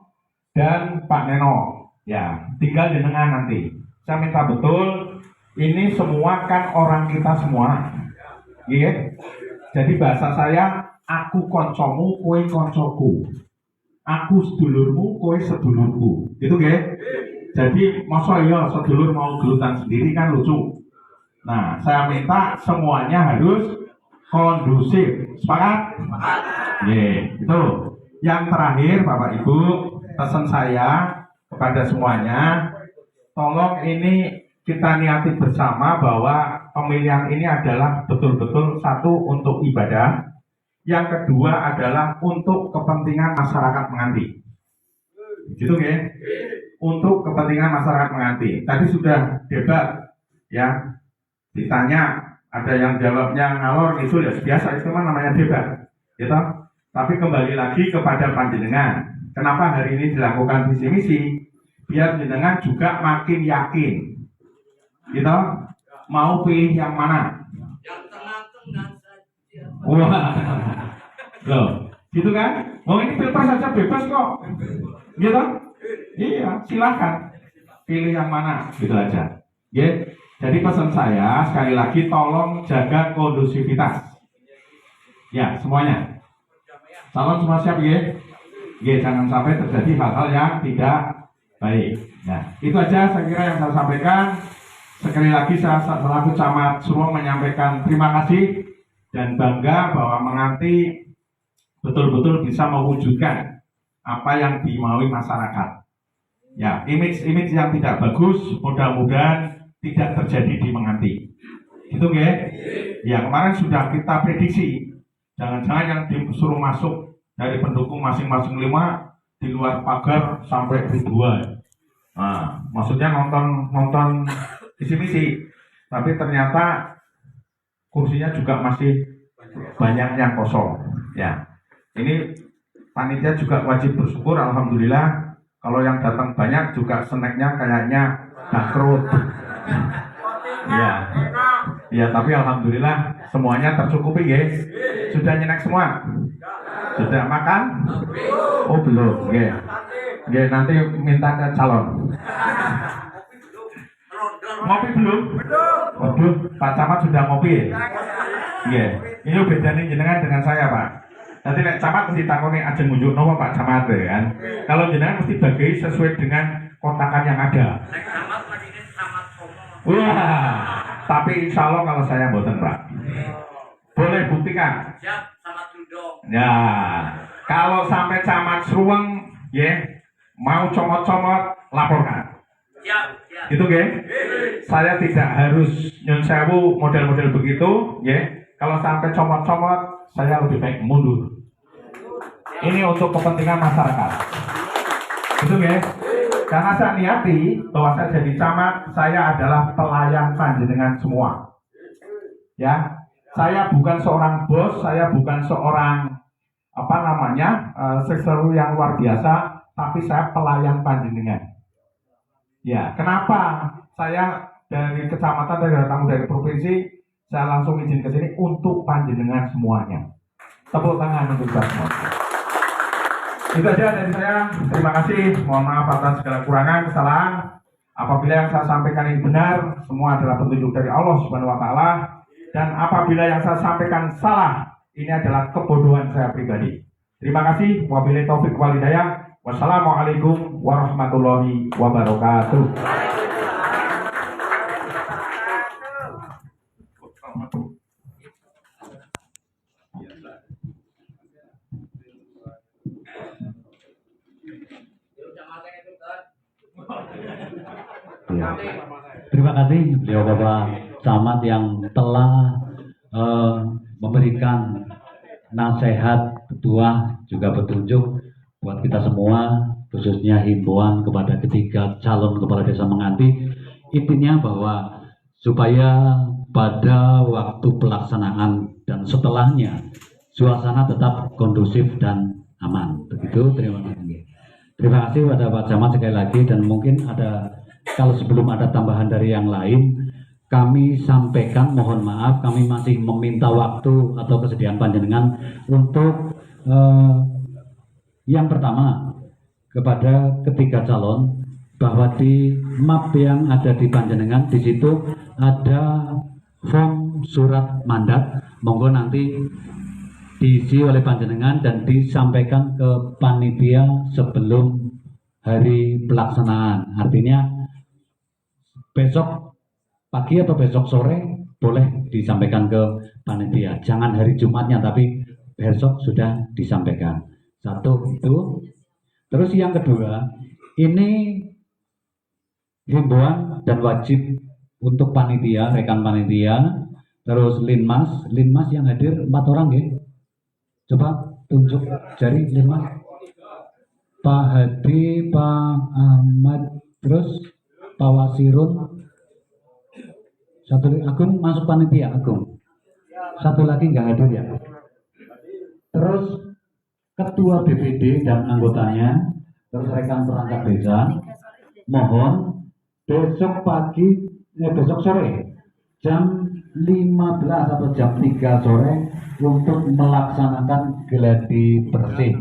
dan Pak Neno. Ya, tinggal jenengan nanti. Saya minta betul, ini semua kan orang kita semua. Iya. Jadi bahasa saya, aku koncomu, kowe koncoku. Aku sedulurmu, kowe sedulurku. Gitu ya. Jadi masa ya sedulur mau gelutan sendiri kan lucu. Nah, saya minta semuanya harus kondusif. Sepakat? Iya, itu. Yang terakhir Bapak Ibu, pesan saya kepada semuanya, tolong ini kita niati bersama bahwa pemilihan ini adalah betul-betul satu untuk ibadah, yang kedua adalah untuk kepentingan masyarakat Menganti. Gitu ya? Untuk kepentingan masyarakat Menganti. Tadi sudah debat ya, ditanya ada yang jawabnya ngalor itu ya biasa, itu mah namanya debat, gitu. Tapi kembali lagi kepada panjenengan. Kenapa hari ini dilakukan visi misi? Biar jenengan juga makin yakin, gitu. Mau pilih yang mana? Yang tengah-tengah saja. Wah, loh, gitu kan? Oh ini pilpres saja bebas kok, gitu. Iya, silakan pilih yang mana, gitu aja. Ya, jadi pesan saya sekali lagi, tolong jaga kondusivitas. Ya, semuanya. Calon semua siap ya? Ya, jangan sampai terjadi hal-hal yang tidak baik. Nah, itu aja saya kira yang saya sampaikan. Sekali lagi saya selaku Camat Suruang menyampaikan terima kasih dan bangga bahwa Menganti betul-betul bisa mewujudkan apa yang dimaui masyarakat. Ya, image yang tidak bagus mudah-mudahan tidak terjadi di Menganti. Itu ya? Ya, kemarin sudah kita prediksi. Jangan-jangan yang disuruh masuk dari pendukung masing-masing 5 di luar pagar sampai ribuan. Nah, maksudnya nonton visi-misi, tapi ternyata kursinya juga masih banyak yang kosong. Ya, ini panitia juga wajib bersyukur, alhamdulillah. Kalau yang datang banyak juga snacknya kayaknya bangkrut. Ya, ya, tapi alhamdulillah semuanya tercukupi ya. Sudah nyenek semua? Sudah makan? Oh belum, ya. Ya, nanti minta ke calon. Ngopi belum? Waduh, Pak Camat sudah ngopi. Ya, ini bedanya jenengan dengan saya Pak. Nanti Nek Camat mesti takoni ajeng ngunjuk nopo Pak Camat kan. Kalau jenengan mesti bagi sesuai dengan kotakan yang ada. Wah, tapi insya Allah kalau saya mboten Pak. Boleh buktikan. Siap, Camat Sundong. Ya, kalau sampai Camat Sruweng, ya, mau comot-comot laporkan. Siap. Gitu ya. Saya tidak harus Nyun Sewu model-model begitu, ya. Kalau sampai comot-comot, saya lebih baik mundur. Ini untuk kepentingan masyarakat. Gitu ya. Karena saya niati bahwa saya jadi camat, saya adalah pelayan panjenengan semua. Ya, saya bukan seorang bos, saya bukan seorang sekretariat yang luar biasa, tapi saya pelayan panjenengan. Ya, kenapa saya dari kecamatan dan datang dari provinsi, saya langsung izin ke sini untuk panjenengan semuanya. Tepuk tangan untuk kita semua. Itu aja dari saya. Terima kasih. Mohon maaf atas segala kurangan, kesalahan. Apabila yang saya sampaikan ini benar, semua adalah petunjuk dari Allah Subhanahu wa taala. Dan apabila yang saya sampaikan salah, ini adalah kebodohan saya pribadi. Terima kasih. Wabillahi taufik wal hidayah. Wassalamualaikum warahmatullahi wabarakatuh. Ya. Terima kasih beliau Bapak Camat yang telah memberikan nasihat, petua, juga petunjuk buat kita semua, khususnya himbauan kepada ketiga calon kepala desa Menganti. Intinya bahwa supaya pada waktu pelaksanaan dan setelahnya suasana tetap kondusif dan aman. Begitu, terima kasih. Terima kasih pada Pak Camat sekali lagi, dan mungkin ada, kalau sebelum ada tambahan dari yang lain, kami sampaikan, mohon maaf, kami masih meminta waktu atau kesediaan panjenengan untuk yang pertama kepada ketiga calon, bahwa di map yang ada di panjenengan di situ ada form surat mandat, monggo nanti diisi oleh panjenengan dan disampaikan ke panitia sebelum hari pelaksanaan. Artinya besok pagi atau besok sore boleh disampaikan ke panitia. Jangan hari Jumatnya, tapi besok sudah disampaikan. Satu itu. Terus yang kedua, ini himbauan dan wajib untuk panitia, rekan panitia, terus linmas yang hadir 4 orang ya. Coba tunjuk jari linmas. Pak Hadi, Pak Ahmad, terus Pak Wasirun. Satu lagi, Agung masuk panitia, Agung. Satu lagi nggak hadir ya. Terus ketua BPD dan anggotanya, terus rekan perangkat desa, mohon besok sore jam 15 atau jam 3 sore untuk melaksanakan geladi bersih.